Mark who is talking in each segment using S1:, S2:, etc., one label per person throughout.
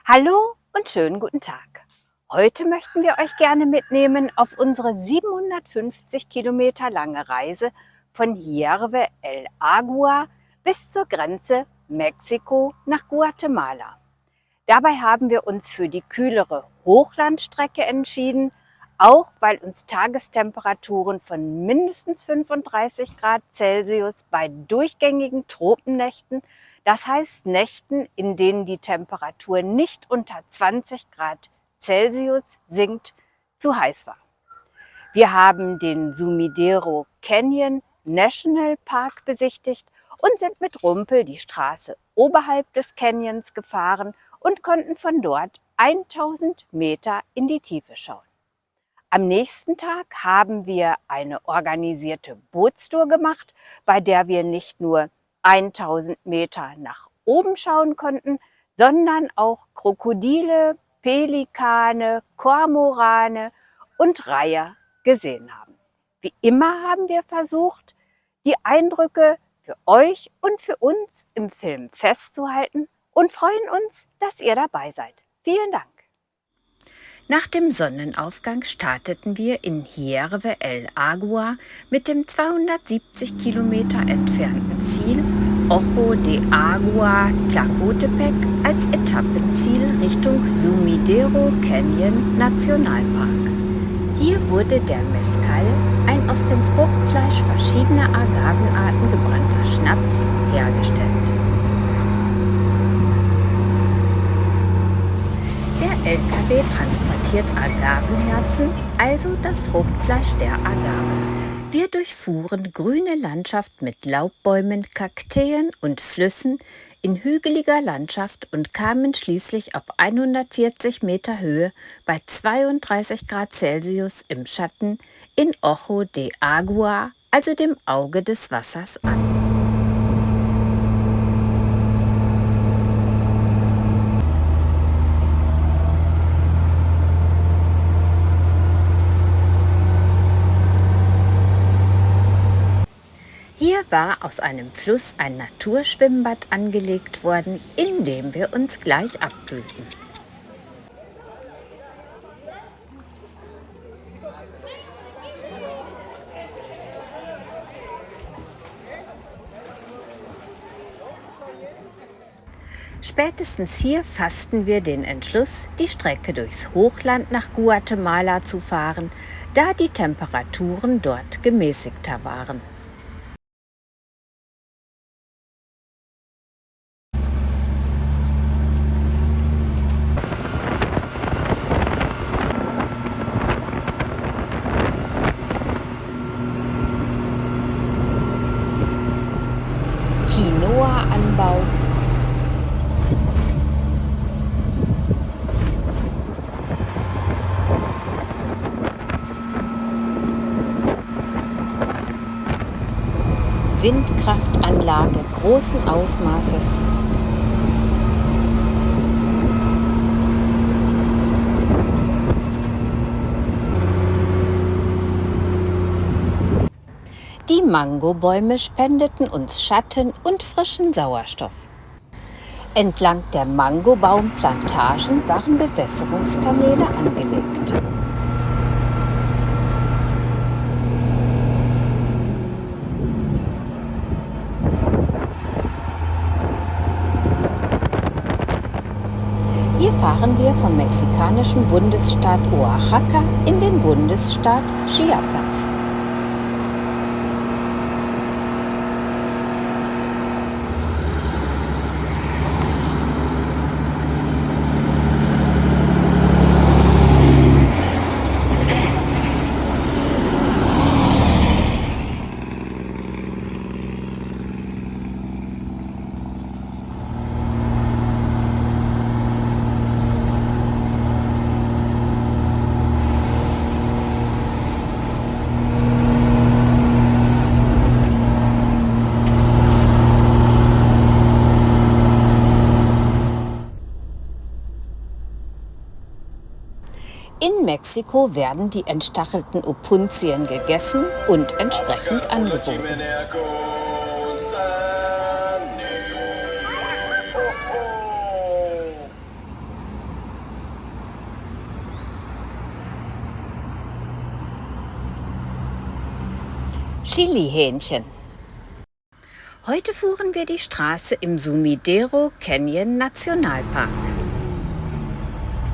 S1: Hallo und schönen guten Tag. Heute möchten wir euch gerne mitnehmen auf unsere 750 Kilometer lange Reise von Hierve el Agua bis zur Grenze Mexiko nach Guatemala. Dabei haben wir uns für die kühlere Hochlandstrecke entschieden, auch weil uns Tagestemperaturen von mindestens 35 Grad Celsius bei durchgängigen Tropennächten, das heißt Nächten, in denen die Temperatur nicht unter 20 Grad Celsius sinkt, zu heiß war. Wir haben den Sumidero Canyon National Park besichtigt und sind mit Rumpel die Straße oberhalb des Canyons gefahren und konnten von dort 1000 Meter in die Tiefe schauen. Am nächsten Tag haben wir eine organisierte Bootstour gemacht, bei der wir nicht nur 1000 Meter nach oben schauen konnten, sondern auch Krokodile, Pelikane, Kormorane und Reiher gesehen haben. Wie immer haben wir versucht, die Eindrücke für euch und für uns im Film festzuhalten und freuen uns, dass ihr dabei seid. Vielen Dank! Nach dem Sonnenaufgang starteten wir in Hierve el Agua mit dem 270 Kilometer entfernten Ziel Ojo de Agua Tlacotepec als Etappenziel Richtung Sumidero Canyon Nationalpark. Hier wurde der Mezcal, ein aus dem Fruchtfleisch verschiedener Agavenarten gebrannter Schnaps, hergestellt. Der LKW transportiert Agavenherzen, also das Fruchtfleisch der Agave. Wir durchfuhren grüne Landschaft mit Laubbäumen, Kakteen und Flüssen in hügeliger Landschaft und kamen schließlich auf 140 Meter Höhe bei 32 Grad Celsius im Schatten in Ojo de Agua, also dem Auge des Wassers, an. Hier war aus einem Fluss ein Naturschwimmbad angelegt worden, in dem wir uns gleich abkühlten. Spätestens hier fassten wir den Entschluss, die Strecke durchs Hochland nach Guatemala zu fahren, da die Temperaturen dort gemäßigter waren. Quinoa-Anbau, Windkraftanlage großen Ausmaßes, die Mangobäume spendeten uns Schatten und frischen Sauerstoff. Entlang der Mangobaumplantagen waren Bewässerungskanäle angelegt. Hier fahren wir vom mexikanischen Bundesstaat Oaxaca in den Bundesstaat Chiapas. In Mexiko werden die entstachelten Opuntien gegessen und entsprechend angeboten. Chili-Hähnchen. Heute fuhren wir die Straße im Sumidero Canyon Nationalpark.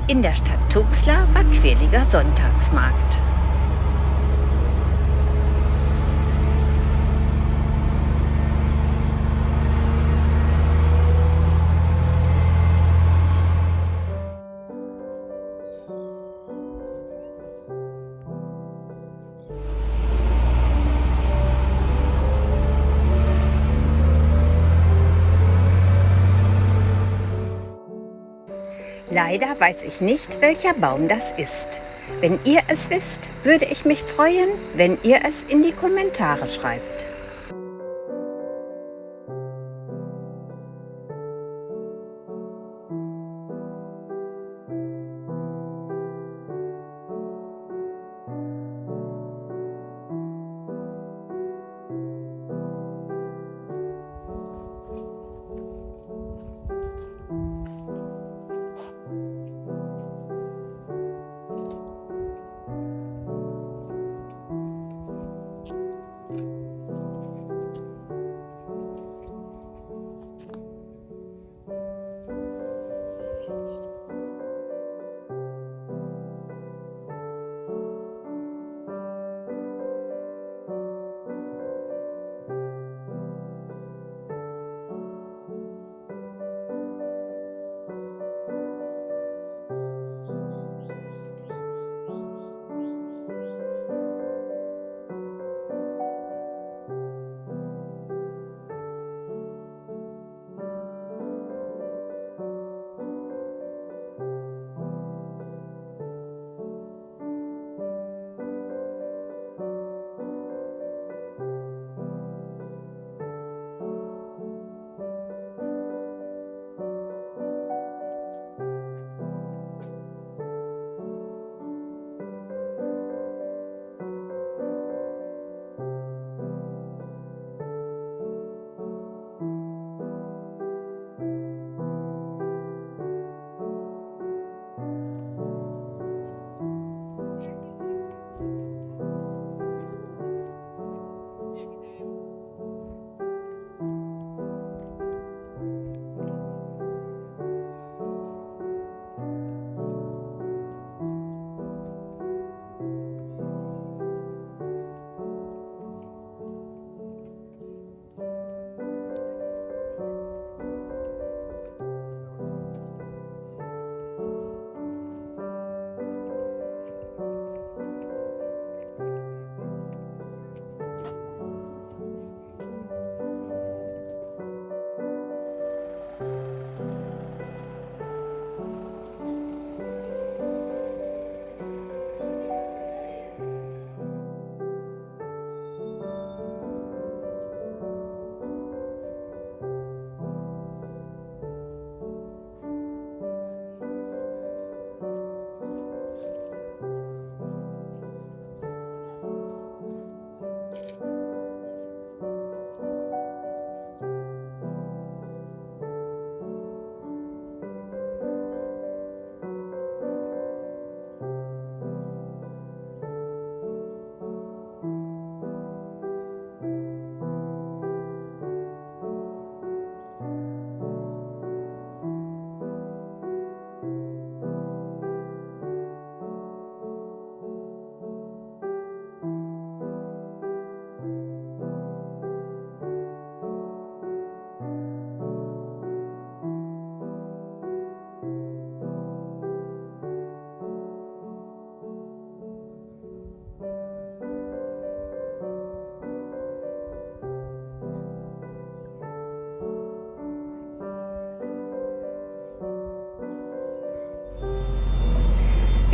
S1: In der Stadt Tuxtla war quirliger Sonntagsmarkt. Leider weiß ich nicht, welcher Baum das ist. Wenn ihr es wisst, würde ich mich freuen, wenn ihr es in die Kommentare schreibt.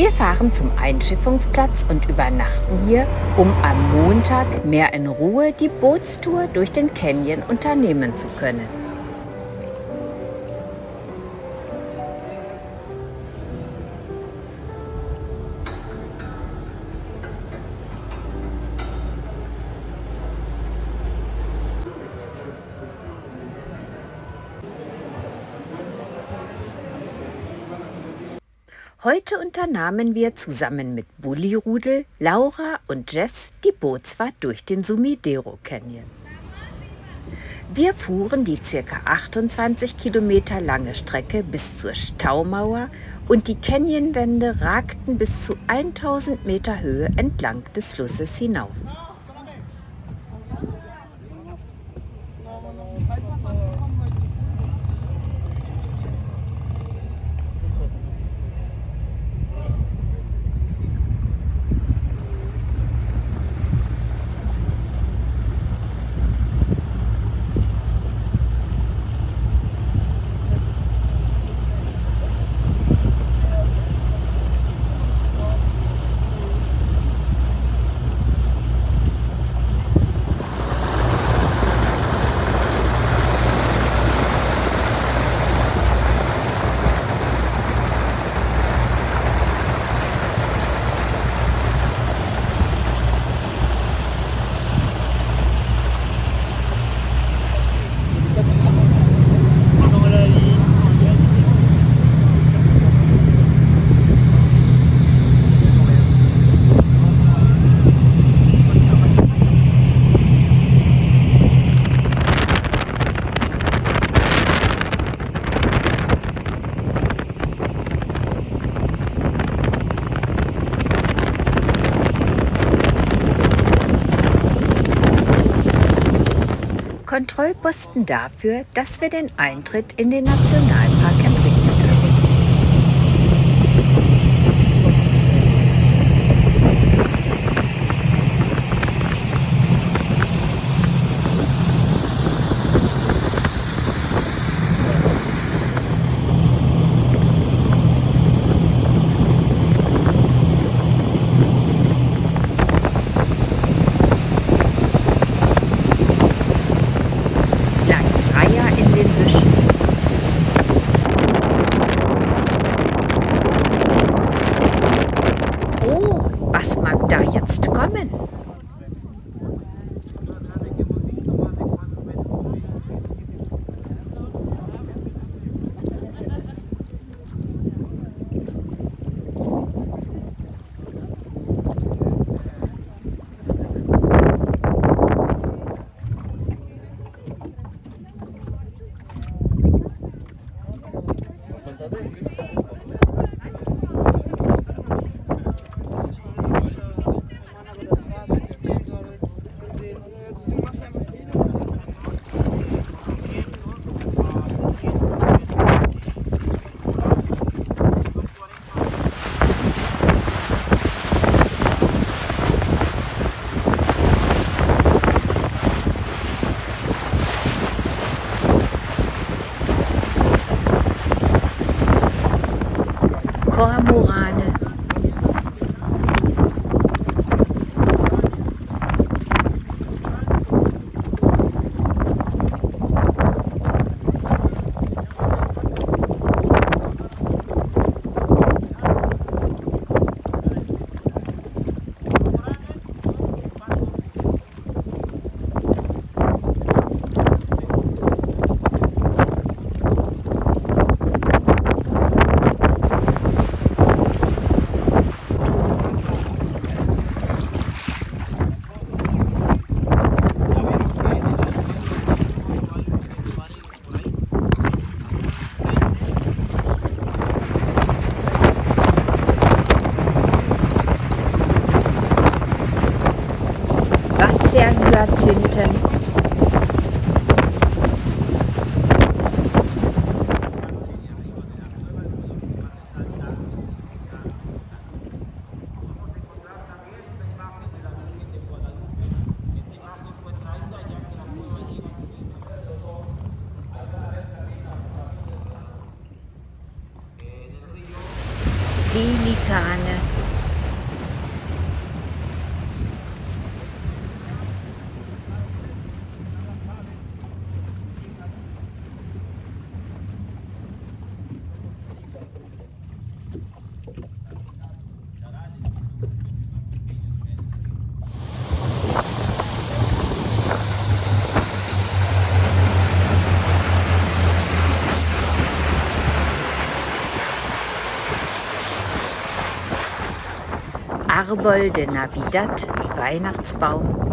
S1: Wir fahren zum Einschiffungsplatz und übernachten hier, um am Montag mehr in Ruhe die Bootstour durch den Canyon unternehmen zu können. Heute unternahmen wir zusammen mit Bullyrudel, Laura und Jess die Bootsfahrt durch den Sumidero Canyon. Wir fuhren die ca. 28 Kilometer lange Strecke bis zur Staumauer und die Canyonwände ragten bis zu 1000 Meter Höhe entlang des Flusses hinauf. Kontrollposten dafür, dass wir den Eintritt in den Nationalpark entrichtet haben. Was mag da jetzt kommen? Kormorane, Wasserhyazinthen, Pelikane, Árbol de Navidad, Weihnachtsbaum.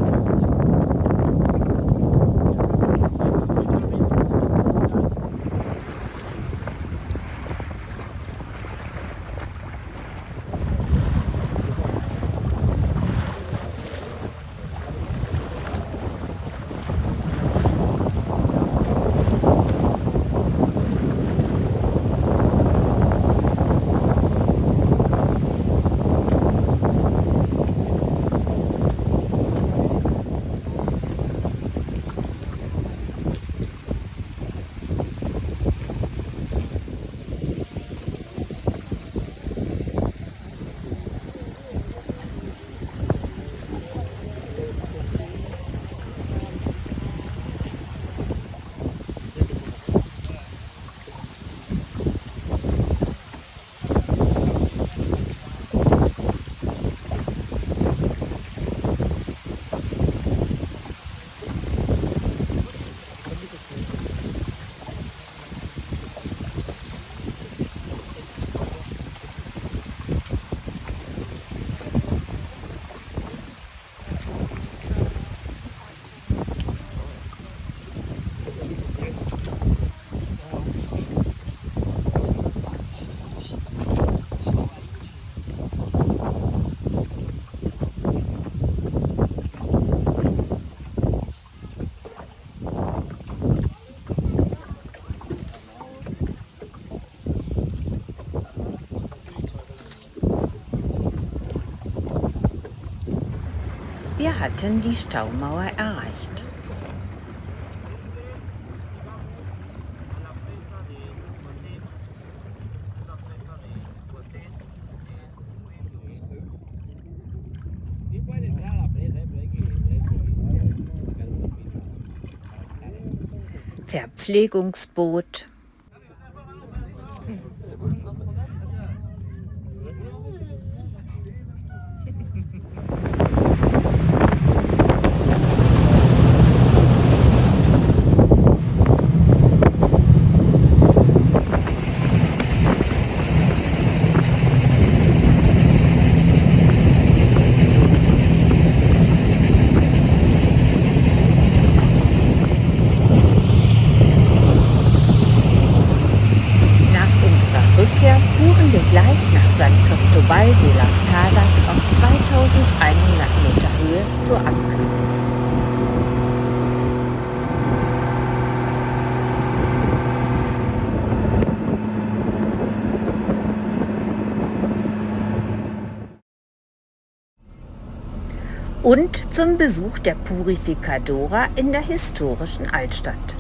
S1: Wir hatten die Staumauer erreicht. Verpflegungsboot. Fuhren wir gleich nach San Cristóbal de las Casas auf 2100 Meter Höhe zur Abkühlung. Und zum Besuch der Purificadora in der historischen Altstadt.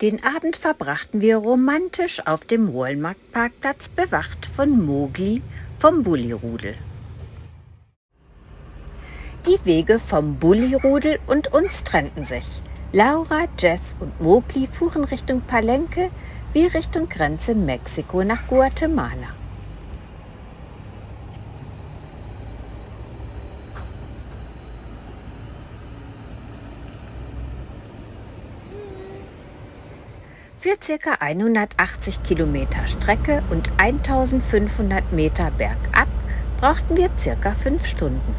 S1: Den Abend verbrachten wir romantisch auf dem Walmart-Parkplatz, bewacht von Mowgli vom Bullyrudel. Die Wege vom Bullyrudel und uns trennten sich. Laura, Jess und Mowgli fuhren Richtung Palenque, wie Richtung Grenze Mexiko nach Guatemala. Für ca. 180 Kilometer Strecke und 1500 Meter bergab brauchten wir ca. 5 Stunden.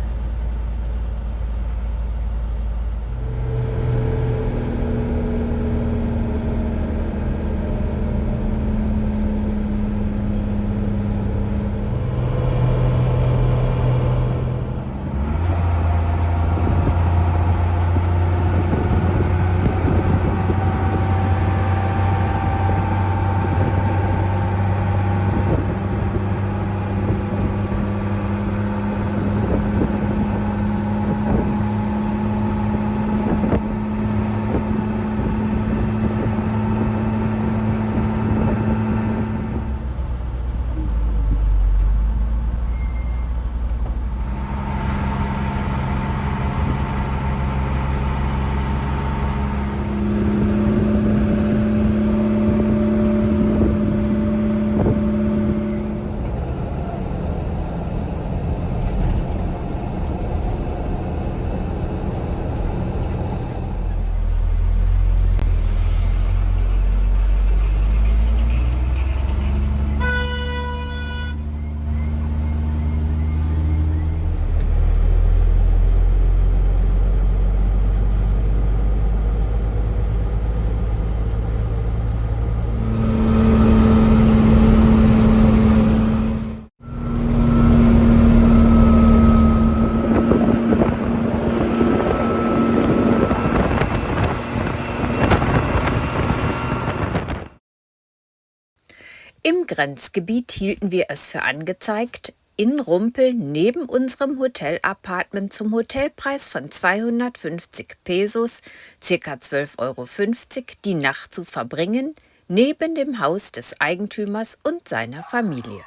S1: Im Grenzgebiet hielten wir es für angezeigt, in Rumpel neben unserem Hotel-Apartment zum Hotelpreis von 250 Pesos, ca. 12,50 € die Nacht zu verbringen, neben dem Haus des Eigentümers und seiner Familie.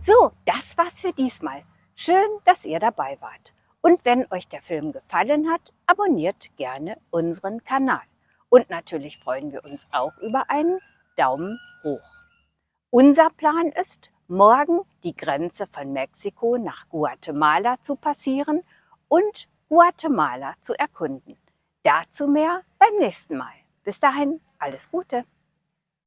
S1: So, das war's für diesmal. Schön, dass ihr dabei wart. Und wenn euch der Film gefallen hat, abonniert gerne unseren Kanal. Und natürlich freuen wir uns auch über einen Daumen hoch. Unser Plan ist, morgen die Grenze von Mexiko nach Guatemala zu passieren und Guatemala zu erkunden. Dazu mehr beim nächsten Mal. Bis dahin, alles Gute!